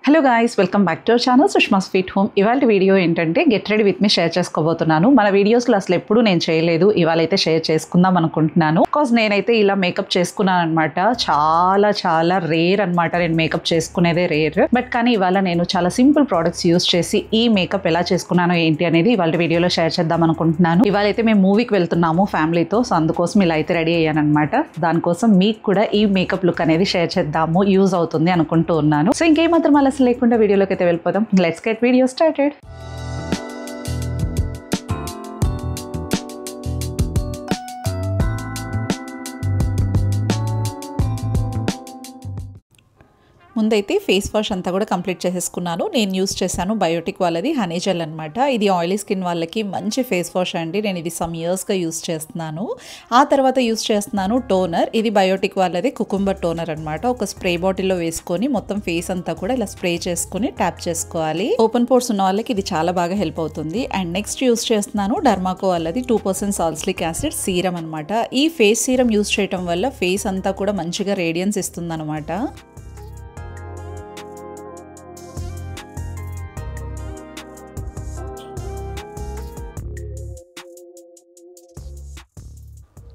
Hello guys, welcome back to our channel Sushma sweet home. ఇవాళ video ఏంటంటే get ready with me share చేసుకోబోతున్నాను. మన వీడియోస్లో అసలు ఎప్పుడు నేను చేయలేదు, ఇవాళ అయితే షేర్ చేసుకుందాం అనుకుంటున్నాను. బికాజ్ నేనైతే ఇలా మేకప్ చేసుకున్నాను అనమాట. చాలా రేర్ అనమాట, నేను మేకప్ చేసుకునేదే రేర్. బట్ కానీ ఇవాళ నేను చాలా సింపుల్ ప్రోడక్ట్స్ యూస్ చేసి ఈ మేకప్ ఎలా చేసుకున్నానో ఏంటి అనేది ఇవాళ వీడియోలో షేర్ చేద్దాం అనుకుంటున్నాను. ఇవాళ అయితే మేము మూవీకి వెళ్తున్నాము ఫ్యామిలీతో, సో అందుకోసం ఇలా అయితే రెడీ అయ్యాను అనమాట. దానికోసం మీకు కూడా ఈ మేకప్ లుక్ అనేది షేర్ చేద్దాము, యూజ్ అవుతుంది అనుకుంటూ ఉన్నాను. సో ఇంకేమాత్రం అలా లేకుండా వీడియోలోకి అయితే వెళ్ళిపోదాం. Let's get video started. ముందైతే ఫేస్ వాష్ అంతా కూడా కంప్లీట్ చేసేసుకున్నాను. నేను యూస్ చేశాను బయోటిక్ వాళ్ళది హనీ జెల్ అనమాట. ఇది ఆయిలీ స్కిన్ వాళ్ళకి మంచి ఫేస్ వాష్ అండి. నేను ఇది సమ్ ఇయర్స్గా యూస్ చేస్తున్నాను. ఆ తర్వాత యూస్ చేస్తున్నాను టోనర్. ఇది బయోటిక్ వాళ్ళది కుకుంబర్ టోనర్ అనమాట. ఒక స్ప్రే బాటిల్లో వేసుకొని మొత్తం ఫేస్ అంతా కూడా ఇలా స్ప్రే చేసుకొని ట్యాప్ చేసుకోవాలి. ఓపెన్ పోర్స్ ఉన్న వాళ్ళకి ఇది చాలా బాగా హెల్ప్ అవుతుంది. అండ్ నెక్స్ట్ యూస్ చేస్తున్నాను డర్మాకో వాళ్ళది 2% సాల్సిలిక్ యాసిడ్ సీరం అనమాట. ఈ ఫేస్ సీరం యూస్ చేయడం వల్ల ఫేస్ అంతా కూడా మంచిగా రేడియన్స్ ఇస్తుంది అనమాట.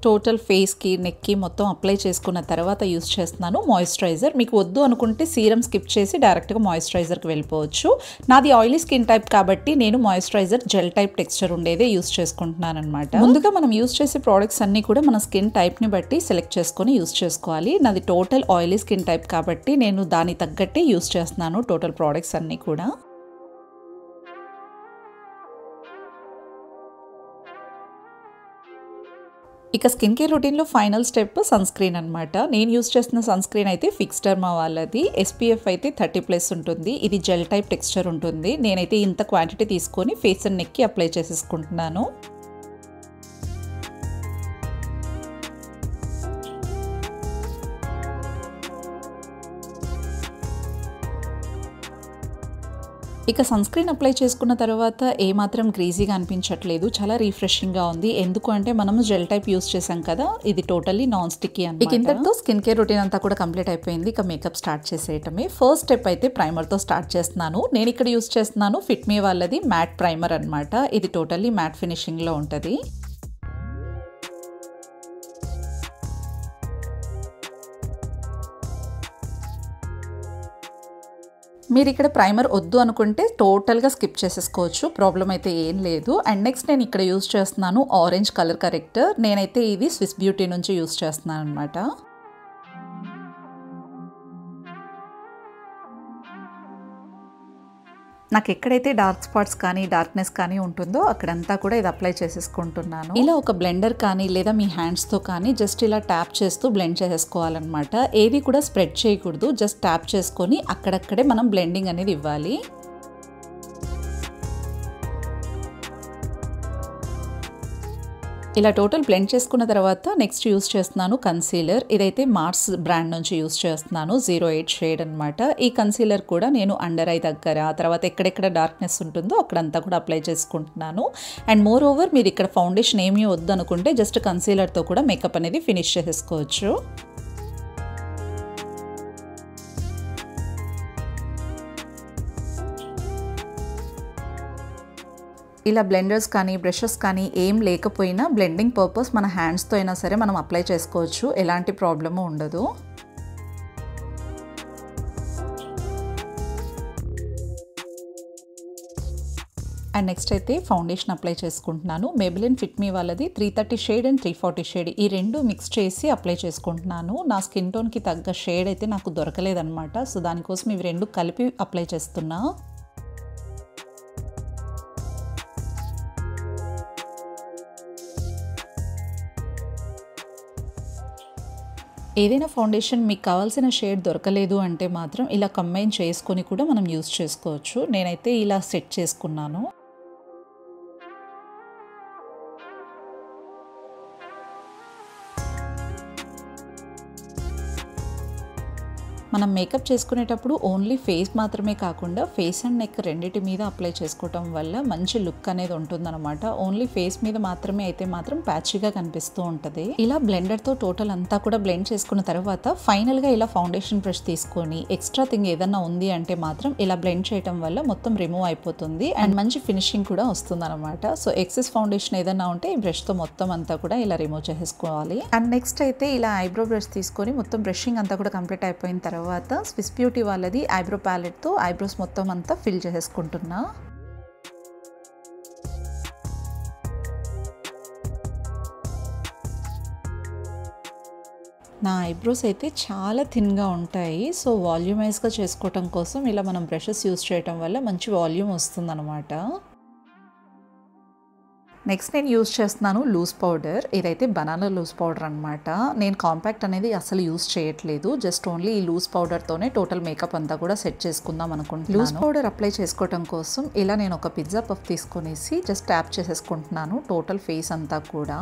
టోటల్ ఫేస్కి నెక్కి మొత్తం అప్లై చేసుకున్న తర్వాత యూస్ చేస్తున్నాను మాయిశ్చరైజర్. మీకు వద్దు అనుకుంటే సీరం స్కిప్ చేసి డైరెక్ట్గా మాయిశ్చరైజర్కి వెళ్ళిపోవచ్చు. నాది ఆయిలీ స్కిన్ టైప్ కాబట్టి నేను మాయిశ్చరైజర్ జెల్ టైప్ టెక్స్చర్ ఉండేదే యూస్ చేసుకుంటున్నాను అనమాట. ముందుగా మనం యూస్ చేసే ప్రోడక్ట్స్ అన్నీ కూడా మన స్కిన్ టైప్ని బట్టి సెలెక్ట్ చేసుకొని యూస్ చేసుకోవాలి. నాది టోటల్ ఆయిలీ స్కిన్ టైప్ కాబట్టి నేను దాని తగ్గట్టే యూస్ చేస్తున్నాను టోటల్ ప్రోడక్ట్స్ అన్నీ కూడా. ఇక స్కిన్ కేర్ రొటీన్లో ఫైనల్ స్టెప్ సన్ స్క్రీన్ అనమాట. నేను యూస్ చేస్తున్న సన్ స్క్రీన్ అయితే ఫిక్స్ డర్మా వాళ్ళది. SPF అయితే 30+ ఉంటుంది. ఇది జెల్ టైప్ టెక్స్చర్ ఉంటుంది. నేనైతే ఇంత క్వాంటిటీ తీసుకొని ఫేస్ అండ్ నెక్కి అప్లై చేసేసుకుంటున్నాను. ఇక సన్ స్క్రీన్ అప్లై చేసుకున్న తర్వాత ఏమాత్రం గ్రీజీగా అనిపించట్లేదు, చాలా రిఫ్రెషింగ్గా ఉంది. ఎందుకు అంటే మనము జెల్ టైప్ యూస్ చేసాం కదా, ఇది టోటల్లీ నాన్ స్టిక్కీ అన్నమాట. ఇక ఇంతటితో స్కిన్ కేర్ రొటీన్ అంతా కూడా కంప్లీట్ అయిపోయింది. ఇక మేకప్ స్టార్ట్ చేసేయటమే. ఫస్ట్ స్టెప్ అయితే ప్రైమర్తో స్టార్ట్ చేస్తున్నాను. నేను ఇక్కడ యూస్ చేస్తున్నాను ఫిట్ మీ వాళ్ళది మ్యాట్ ప్రైమర్ అనమాట. ఇది టోటల్లీ మ్యాట్ ఫినిషింగ్లో ఉంటుంది. మీరు ఇక్కడ ప్రైమర్ వద్దు అనుకుంటే టోటల్గా స్కిప్ చేసేసుకోవచ్చు, ప్రాబ్లం అయితే ఏం లేదు. అండ్ నెక్స్ట్ నేను ఇక్కడ యూస్ చేస్తున్నాను ఆరెంజ్ కలర్ కరెక్టర్. నేనైతే ఇది స్విస్ బ్యూటీ నుంచి యూస్ చేస్తున్నాను అనమాట. నాకు ఎక్కడైతే డార్క్ స్పాట్స్ కానీ డార్క్నెస్ కానీ ఉంటుందో అక్కడంతా కూడా ఇది అప్లై చేసేసుకుంటున్నాను. ఇలా ఒక బ్లెండర్ కానీ లేదా మీ హ్యాండ్స్తో కానీ జస్ట్ ఇలా ట్యాప్ చేస్తూ బ్లెండ్ చేసేసుకోవాలన్నమాట. ఏది కూడా స్ప్రెడ్ చేయకూడదు, జస్ట్ ట్యాప్ చేసుకొని అక్కడక్కడే మనం బ్లెండింగ్ అనేది ఇవ్వాలి. ఇలా టోటల్ బ్లెండ్ చేసుకున్న తర్వాత నెక్స్ట్ యూస్ చేస్తున్నాను కన్సీలర్. ఇదైతే మార్స్ బ్రాండ్ నుంచి యూస్ చేస్తున్నాను 08 షేడ్ అనమాట. ఈ కన్సీలర్ కూడా నేను అండర్ ఐ దగ్గర, తర్వాత ఎక్కడెక్కడ డార్క్నెస్ ఉంటుందో అక్కడంతా కూడా అప్లై చేసుకుంటున్నాను. అండ్ మోర్ ఓవర్ మీరు ఇక్కడ ఫౌండేషన్ ఏమీ వద్దు అనుకుంటే జస్ట్ కన్సీలర్తో కూడా మేకప్ అనేది ఫినిష్ చేసేసుకోవచ్చు. ఇలా బ్లెండర్స్ కానీ బ్రషెస్ కానీ ఏం లేకపోయినా బ్లెండింగ్ పర్పస్ మన హ్యాండ్స్తో అయినా సరే మనం అప్లై చేసుకోవచ్చు, ఎలాంటి ప్రాబ్లము ఉండదు. అండ్ నెక్స్ట్ అయితే ఫౌండేషన్ అప్లై చేసుకుంటున్నాను. మేబిలిన్ ఫిట్ మీ వాళ్ళది 330 షేడ్ అండ్ 340 షేడ్, ఈ రెండు మిక్స్ చేసి అప్లై చేసుకుంటున్నాను. నా స్కిన్ టోన్కి తగ్గ షేడ్ అయితే నాకు దొరకలేదన్నమాట, సో దానికోసం ఇవి రెండు కలిపి అప్లై చేస్తున్నా. ఏదైనా ఫౌండేషన్ మీకు కావాల్సిన షేడ్ దొరకలేదు అంటే మాత్రం ఇలా కంబైన్ చేసుకొని కూడా మనం యూస్ చేసుకోవచ్చు. నేనైతే ఇలా సెట్ చేసుకున్నాను. మనం మేకప్ చేసుకునేటప్పుడు ఓన్లీ ఫేస్ మాత్రమే కాకుండా ఫేస్ అండ్ నెక్ రెండిటి మీద అప్లై చేసుకోవటం వల్ల మంచి లుక్ అనేది ఉంటుందన్నమాట. ఓన్లీ ఫేస్ మీద మాత్రమే అయితే మాత్రం ప్యాచీగా కనిపిస్తూ ఉంటుంది. ఇలా బ్లెండర్తో టోటల్ అంతా కూడా బ్లెండ్ చేసుకున్న తర్వాత ఫైనల్గా ఇలా ఫౌండేషన్ బ్రష్ తీసుకొని ఎక్స్ట్రా థింగ్ ఏదన్నా ఉంది అంటే మాత్రం ఇలా బ్లెండ్ చేయడం వల్ల మొత్తం రిమూవ్ అయిపోతుంది అండ్ మంచి ఫినిషింగ్ కూడా వస్తుంది అనమాట. సో ఎక్సెస్ ఫౌండేషన్ ఏదన్నా ఉంటే ఈ బ్రష్తో మొత్తం అంతా కూడా ఇలా రిమూవ్ చేసుకోవాలి. అండ్ నెక్స్ట్ అయితే ఇలా ఐబ్రో బ్రష్ తీసుకొని మొత్తం బ్రషింగ్ అంతా కూడా కంప్లీట్ అయిపోయిన తర్వాత స్విస్ బ్యూటీ వాళ్ళది ఐబ్రో ప్యాలెట్తో ఐబ్రోస్ మొత్తం అంతా ఫిల్ చేసుకుంటున్నా. నా ఐబ్రోస్ అయితే చాలా థిన్గా ఉంటాయి. సో వాల్యూమైజ్గా చేసుకోవటం కోసం ఇలా మనం బ్రషెస్ యూస్ చేయటం వల్ల మంచి వాల్యూమ్ వస్తుందన్నమాట. నెక్స్ట్ నేను యూస్ చేస్తున్నాను లూజ్ పౌడర్. ఇదైతే బనానా లూజ్ పౌడర్ అనమాట. నేను కాంపాక్ట్ అనేది అసలు యూస్ చేయట్లేదు. జస్ట్ ఓన్లీ ఈ లూజ్ పౌడర్తోనే టోటల్ మేకప్ అంతా కూడా సెట్ చేసుకుందాం అనుకుంటున్నాను. లూజ్ పౌడర్ అప్లై చేసుకోవడం కోసం ఇలా నేను ఒక పిజ్జా పఫ్ తీసుకునేసి జస్ట్ ట్యాప్ చేసేసుకుంటున్నాను టోటల్ ఫేస్ అంతా కూడా.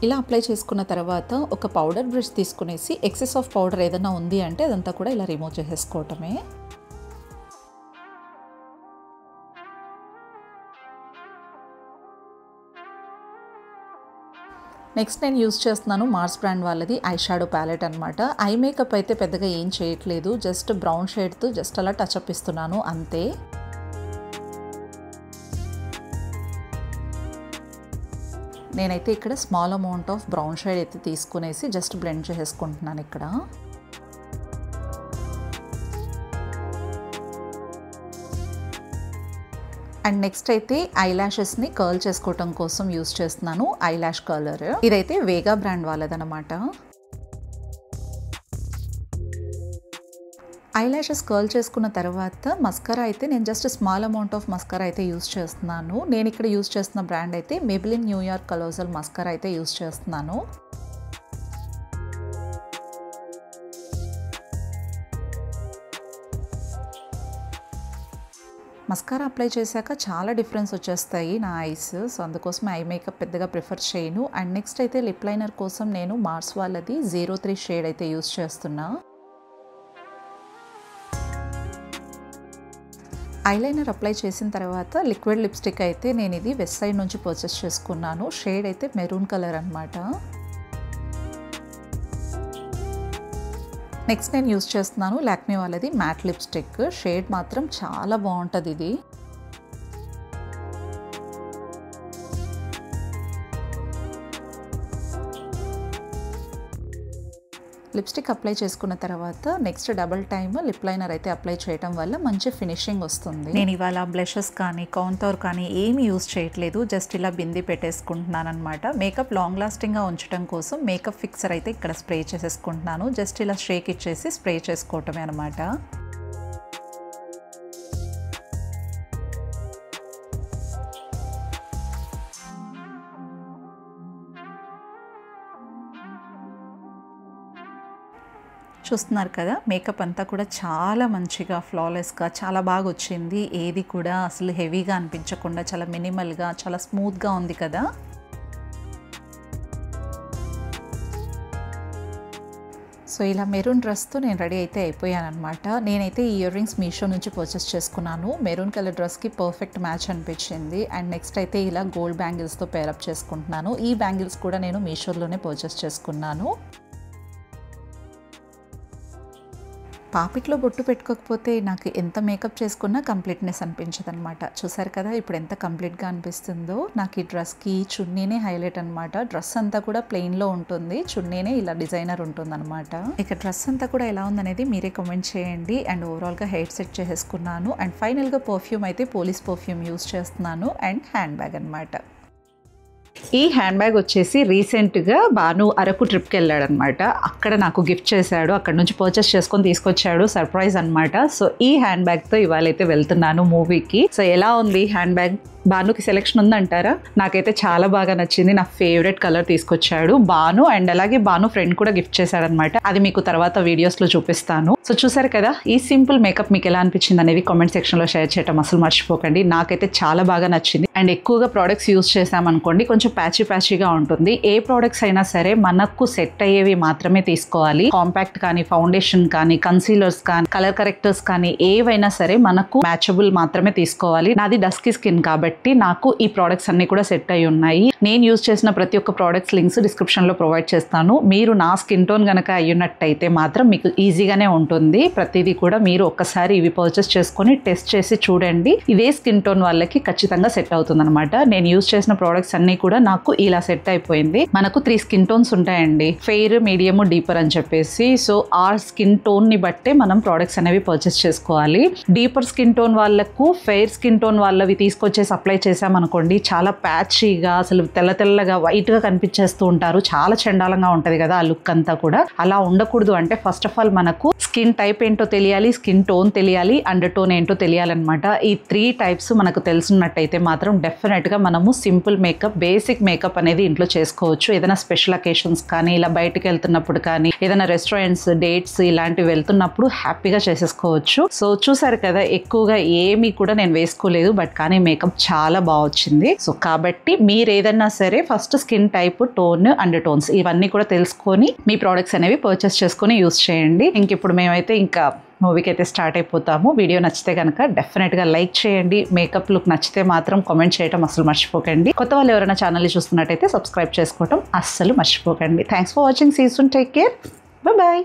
ఇలా అప్లై చేసుకున్న తర్వాత ఒక పౌడర్ బ్రష్ తీసుకునేసి ఎక్సెస్ ఆఫ్ పౌడర్ ఏదైనా ఉంది అంటే అదంతా కూడా ఇలా రిమూవ్ చేసేసుకోవటమే. నెక్స్ట్ నేను యూస్ చేస్తున్నాను మార్స్ బ్రాండ్ వాళ్ళది ఐ షాడో ప్యాలెట్ అనమాట. ఐ మేకప్ అయితే పెద్దగా ఏం చేయట్లేదు, జస్ట్ బ్రౌన్ షేడ్తో జస్ట్ అలా టచ్అప్ ఇస్తున్నాను అంతే. నేనైతే ఇక్కడ small amount of brown shade అయితే తీసుకునేసి జస్ట్ బ్లెండ్ చేసుకుంటున్నాను ఇక్కడ. అండ్ నెక్స్ట్ అయితే ఐ ల్యాషెస్ని కర్ల్ చేసుకోవటం కోసం యూస్ చేస్తున్నాను ఐ ల్యాష్ కర్లర్. ఇదైతే వేగా బ్రాండ్ వాళ్ళదనమాట. ఐ ల్యాషెస్ కర్ల్ చేసుకున్న తర్వాత మస్కరా అయితే నేను just small amount of mascara అయితే యూస్ చేస్తున్నాను. నేను ఇక్కడ యూస్ చేస్తున్న బ్రాండ్ అయితే మెబిలిన్ న్యూయార్క్ కలోజల్ మస్కరా అయితే యూస్ చేస్తున్నాను. మస్కారా అప్లై చేశాక చాలా డిఫరెన్స్ వచ్చేస్తాయి నా ఐస్. సో అందుకోసం ఐ మేకప్ పెద్దగా ప్రిఫర్ చేయను. అండ్ నెక్స్ట్ అయితే లిప్ లైనర్ కోసం నేను మార్స్ వాళ్ళది 03 షేడ్ అయితే యూస్ చేస్తున్నా. ఐలైనర్ అప్లై చేసిన తర్వాత లిక్విడ్ లిప్స్టిక్ అయితే నేను ఇది వెస్ట్ సైడ్ నుంచి పర్చేస్ చేసుకున్నాను. షేడ్ అయితే మెరూన్ కలర్ అనమాట. నెక్స్ట్ నేను యూస్ చేస్తున్నాను లాక్మే వాళ్ళది మ్యాట్ లిప్స్టిక్. షేడ్ మాత్రం చాలా బాగుంటుంది ఇది. లిప్స్టిక్ అప్లై చేసుకున్న తర్వాత next double time lip liner అయితే అప్లై చేయడం వల్ల మంచి ఫినిషింగ్ వస్తుంది. నేను ఇవాళ బ్లషెస్ కానీ కాంటోర్ కానీ ఏమి యూస్ చేయట్లేదు, జస్ట్ ఇలా బింది పెట్టేసుకుంటున్నాను అనమాట. మేకప్ లాంగ్ లాస్టింగ్గా ఉంచడం కోసం మేకప్ ఫిక్సర్ అయితే ఇక్కడ స్ప్రే చేసేసుకుంటున్నాను. జస్ట్ ఇలా షేక్ ఇచ్చేసి స్ప్రే చేసుకోవటమే అనమాట. చూస్తున్నారు కదా, మేకప్ అంతా కూడా చాలా మంచిగా ఫ్లాలెస్గా చాలా బాగా వచ్చింది. ఏది కూడా అసలు హెవీగా అనిపించకుండా చాలా మినిమల్గా చాలా స్మూత్గా ఉంది కదా. సో ఇలా మెరూన్ డ్రెస్తో నేను రెడీ అయితే అయిపోయాను అనమాట. నేనైతే ఈ ఇయర్ రింగ్స్ మీషో నుంచి పర్చేస్ చేసుకున్నాను. మెరూన్ కలర్ డ్రెస్కి పర్ఫెక్ట్ మ్యాచ్ అనిపించింది. అండ్ నెక్స్ట్ అయితే ఇలా గోల్డ్ బ్యాంగిల్స్తో పేరప్ చేసుకుంటున్నాను. ఈ బ్యాంగిల్స్ కూడా నేను మీషోలోనే పర్చేస్ చేసుకున్నాను. పాపిట్లో బొట్టు పెట్టుకోకపోతే నాకు ఎంత మేకప్ చేసుకున్నా కంప్లీట్నెస్ అనిపించదు అనమాట. చూసారు కదా ఇప్పుడు ఎంత కంప్లీట్గా అనిపిస్తుందో. నాకు ఈ డ్రెస్కి చున్నీనే హైలైట్ అనమాట. డ్రెస్ అంతా కూడా ప్లెయిన్లో ఉంటుంది, చున్నీనే ఇలా డిజైనర్ ఉంటుంది అనమాట. ఇక డ్రెస్ అంతా కూడా ఎలా ఉందనేది మీరే కామెంట్ చేయండి. అండ్ ఓవరాల్గా హెయిర్ సెట్ చేసేసుకున్నాను. అండ్ ఫైనల్గా పర్ఫ్యూమ్ అయితే పోలీస్ పర్ఫ్యూమ్ యూస్ చేస్తున్నాను అండ్ హ్యాండ్ బ్యాగ్ అనమాట. ఈ హ్యాండ్ బ్యాగ్ వచ్చేసి రీసెంట్గా బాను అరకు ట్రిప్కి వెళ్ళాడనమాట. అక్కడ నాకు గిఫ్ట్ చేశాడు, అక్కడ నుంచి పర్చేస్ చేసుకొని తీసుకొచ్చాడు, సర్ప్రైజ్ అనమాట. సో ఈ హ్యాండ్ బ్యాగ్తో ఇవాళ అయితే వెళ్తున్నాను మూవీకి. సో ఎలా ఉంది హ్యాండ్ బ్యాగ్? బానుకి సెలెక్షన్ ఉందంటారా? నాకైతే చాలా బాగా నచ్చింది. నా ఫేవరెట్ కలర్ తీసుకొచ్చాడు బాను, అండ్ అలాగే బాను ఫ్రెండ్ కూడా గిఫ్ట్ చేశాడనమాట. అది మీకు తర్వాత వీడియోస్లో చూపిస్తాను. సో చూసారు కదా, ఈ సింపుల్ మేకప్ మీకు ఎలా అనిపించింది అనేది కామెంట్ సెక్షన్లో షేర్ చేయడం అసలు మర్చిపోకండి. నాకైతే చాలా బాగా నచ్చింది. అండ్ ఎక్కువగా ప్రోడక్ట్స్ యూజ్ చేసామనుకోండి కొంచెం ప్యాచీగా ఉంటుంది. ఏ ప్రోడక్ట్స్ అయినా సరే మనకు సెట్ అయ్యేవి మాత్రమే తీసుకోవాలి. కాంపాక్ట్ కానీ, ఫౌండేషన్ కానీ, కన్సీలర్స్ కానీ, కలర్ కరెక్టర్స్ కానీ ఏవైనా సరే మనకు మ్యాచబుల్ మాత్రమే తీసుకోవాలి. నాది డస్కీ స్కిన్ కాబట్టి నాకు ఈ ప్రోడక్ట్స్ అన్ని కూడా సెట్ అయి ఉన్నాయి. నేను యూజ్ చేసిన ప్రతి ఒక్క ప్రోడక్ట్స్ లింక్స్ డిస్క్రిప్షన్ లో ప్రొవైడ్ చేస్తాను. మీరు నా స్కిన్ టోన్ గనక అయ్యున్నట్టయితే మాత్రం మీకు ఈజీగానే ఉంటుంది. ప్రతిదీ కూడా మీరు ఒక్కసారి ఇవి పర్చేస్ చేసుకొని టెస్ట్ చేసి చూడండి. ఇదే స్కిన్ టోన్ వాళ్ళకి ఖచ్చితంగా సెట్ అవుతుంది అనమాట. నేను యూజ్ చేసిన ప్రోడక్ట్స్ అన్ని కూడా నాకు ఇలా సెట్ అయిపోయింది. మనకు 3 స్కిన్ టోన్స్ ఉంటాయండి, ఫెయిర్, మీడియం, డీపర్ అని చెప్పేసి. సో ఆ స్కిన్ టోన్ ని బట్టే మనం ప్రోడక్ట్స్ అనేవి పర్చేస్ చేసుకోవాలి. డీపర్ స్కిన్ టోన్ వాళ్ళకు ఫెయిర్ స్కిన్ టోన్ వాళ్ళవి తీసుకొచ్చేసి అప్లై చేసామనుకోండి చాలా ప్యాచీగా, అసలు తెల్లగా వైట్ గా కనిపించేస్తూ ఉంటారు. చాలా చండాలంగా ఉంటది కదా ఆ లుక్ అంతా కూడా. అలా ఉండకూడదు అంటే ఫస్ట్ ఆఫ్ ఆల్ మనకు స్కిన్ టైప్ ఏంటో తెలియాలి, స్కిన్ టోన్ తెలియాలి, అండర్ టోన్ ఏంటో తెలియాలన్నమాట. ఈ 3 టైప్స్ మనకు తెలుసున్నట్టయితే మాత్రం డెఫినెట్ గా మనము సింపుల్ మేకప్, బేసిక్ మేకప్ అనేది ఇంట్లో చేసుకోవచ్చు. ఏదైనా స్పెషల్ అకేషన్స్ కానీ, ఇలా బయటకు వెళ్తున్నప్పుడు కానీ, ఏదైనా రెస్టారెంట్స్, డేట్స్ ఇలాంటివి వెళ్తున్నప్పుడు హ్యాపీగా చేసేసుకోవచ్చు. సో చూసారు కదా, ఎక్కువగా ఏమీ కూడా నేను వేసుకోలేదు, బట్ కానీ మేకప్ చాలా బాగా వచ్చింది. సో కాబట్టి మీరు ఏదన్నా సరే first skin type, tone, under tones ఇవన్నీ కూడా తెలుసుకొని మీ ప్రోడక్ట్స్ అనేవి పర్చేస్ చేసుకొని యూస్ చేయండి. ఇప్పుడు మేమైతే ఇంకా మూవీకి అయితే స్టార్ట్ అయిపోతాము. వీడియో నచ్చితే కనుక డెఫినెట్గా లైక్ చేయండి. మేకప్ లుక్ నచ్చితే మాత్రం కామెంట్ చేయడం అసలు మర్చిపోకండి. కొత్త వాళ్ళు ఎవరైనా ఛానల్ని చూస్తున్నట్టయితే సబ్స్క్రైబ్ చేసుకోవడం అస్సలు మర్చిపోకండి. Thanks for watching. See you soon. Take care. Bye.